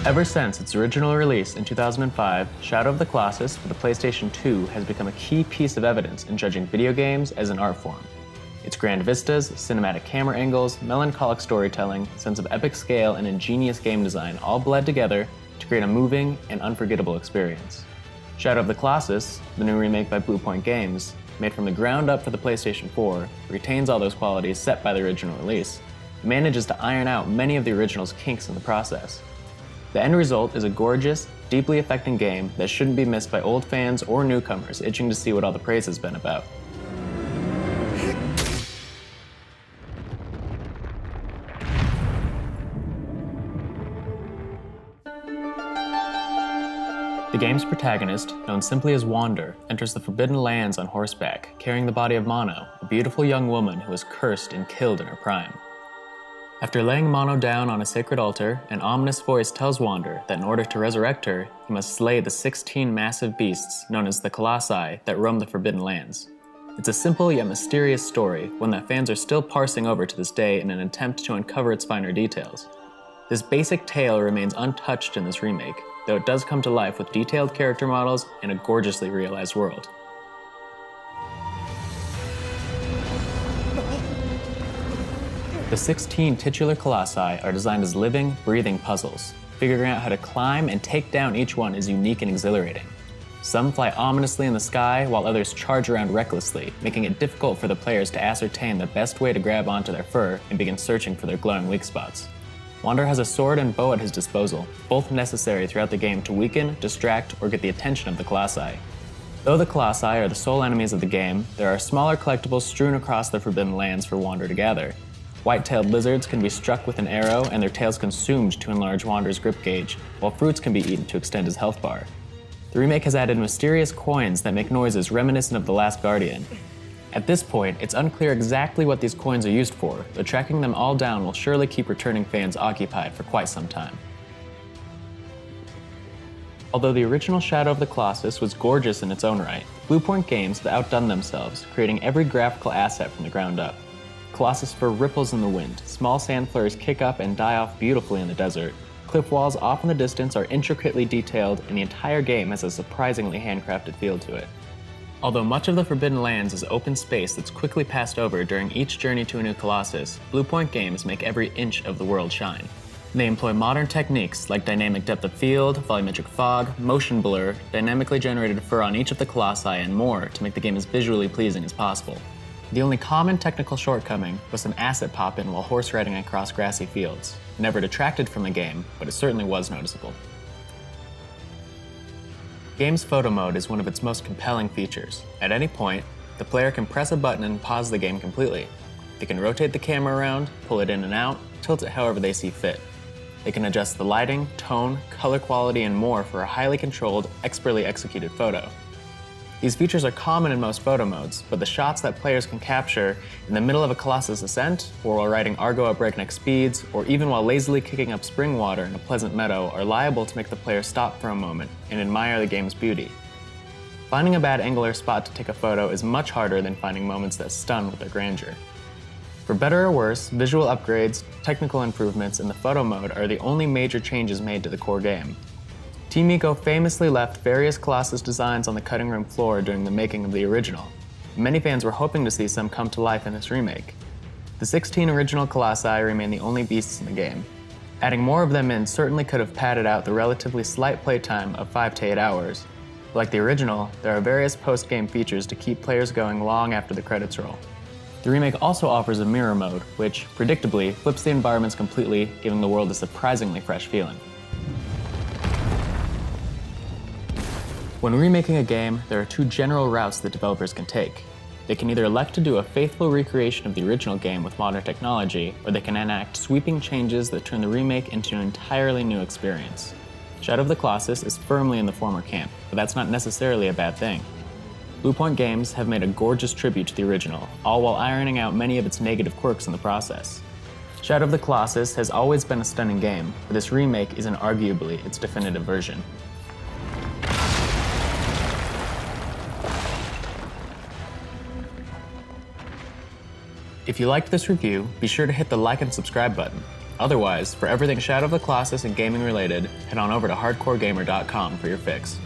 Ever since its original release in 2005, Shadow of the Colossus for the PlayStation 2 has become a key piece of evidence in judging video games as an art form. Its grand vistas, cinematic camera angles, melancholic storytelling, sense of epic scale, and ingenious game design all bled together to create a moving and unforgettable experience. Shadow of the Colossus, the new remake by Bluepoint Games, made from the ground up for the PlayStation 4, retains all those qualities set by the original release, and manages to iron out many of the original's kinks in the process. The end result is a gorgeous, deeply affecting game that shouldn't be missed by old fans or newcomers itching to see what all the praise has been about. The game's protagonist, known simply as Wander, enters the Forbidden Lands on horseback, carrying the body of Mono, a beautiful young woman who was cursed and killed in her prime. After laying Mono down on a sacred altar, an ominous voice tells Wander that in order to resurrect her, he must slay the 16 massive beasts known as the Colossi that roam the Forbidden Lands. It's a simple yet mysterious story, one that fans are still parsing over to this day in an attempt to uncover its finer details. This basic tale remains untouched in this remake, though it does come to life with detailed character models and a gorgeously realized world. The 16 titular colossi are designed as living, breathing puzzles. Figuring out how to climb and take down each one is unique and exhilarating. Some fly ominously in the sky, while others charge around recklessly, making it difficult for the players to ascertain the best way to grab onto their fur and begin searching for their glowing weak spots. Wander has a sword and bow at his disposal, both necessary throughout the game to weaken, distract, or get the attention of the colossi. Though the colossi are the sole enemies of the game, there are smaller collectibles strewn across the Forbidden Lands for Wander to gather. White-tailed lizards can be struck with an arrow and their tails consumed to enlarge Wander's grip gauge, while fruits can be eaten to extend his health bar. The remake has added mysterious coins that make noises reminiscent of The Last Guardian. At this point, it's unclear exactly what these coins are used for, but tracking them all down will surely keep returning fans occupied for quite some time. Although the original Shadow of the Colossus was gorgeous in its own right, Bluepoint Games have outdone themselves, creating every graphical asset from the ground up. Colossus fur ripples in the wind, small sand flurries kick up and die off beautifully in the desert, cliff walls off in the distance are intricately detailed, and the entire game has a surprisingly handcrafted feel to it. Although much of the Forbidden Lands is open space that's quickly passed over during each journey to a new Colossus, Bluepoint Games make every inch of the world shine. They employ modern techniques like dynamic depth of field, volumetric fog, motion blur, dynamically generated fur on each of the Colossi, and more to make the game as visually pleasing as possible. The only common technical shortcoming was some asset pop-in while horse riding across grassy fields. Never detracted from the game, but it certainly was noticeable. The game's photo mode is one of its most compelling features. At any point, the player can press a button and pause the game completely. They can rotate the camera around, pull it in and out, tilt it however they see fit. They can adjust the lighting, tone, color quality, and more for a highly controlled, expertly executed photo. These features are common in most photo modes, but the shots that players can capture in the middle of a Colossus ascent, or while riding Argo at breakneck speeds, or even while lazily kicking up spring water in a pleasant meadow are liable to make the player stop for a moment and admire the game's beauty. Finding a bad angle or spot to take a photo is much harder than finding moments that stun with their grandeur. For better or worse, visual upgrades, technical improvements, and the photo mode are the only major changes made to the core game. Team Ico famously left various Colossus designs on the cutting room floor during the making of the original. Many fans were hoping to see some come to life in this remake. The 16 original Colossi remain the only beasts in the game. Adding more of them in certainly could have padded out the relatively slight playtime of 5 to 8 hours. Like the original, there are various post-game features to keep players going long after the credits roll. The remake also offers a mirror mode, which, predictably, flips the environments completely, giving the world a surprisingly fresh feeling. When remaking a game, there are two general routes that developers can take. They can either elect to do a faithful recreation of the original game with modern technology, or they can enact sweeping changes that turn the remake into an entirely new experience. Shadow of the Colossus is firmly in the former camp, but that's not necessarily a bad thing. Bluepoint Games have made a gorgeous tribute to the original, all while ironing out many of its negative quirks in the process. Shadow of the Colossus has always been a stunning game, but this remake is arguably its definitive version. If you liked this review, be sure to hit the like and subscribe button. Otherwise, for everything Shadow of the Colossus and gaming related, head on over to hardcoregamer.com for your fix.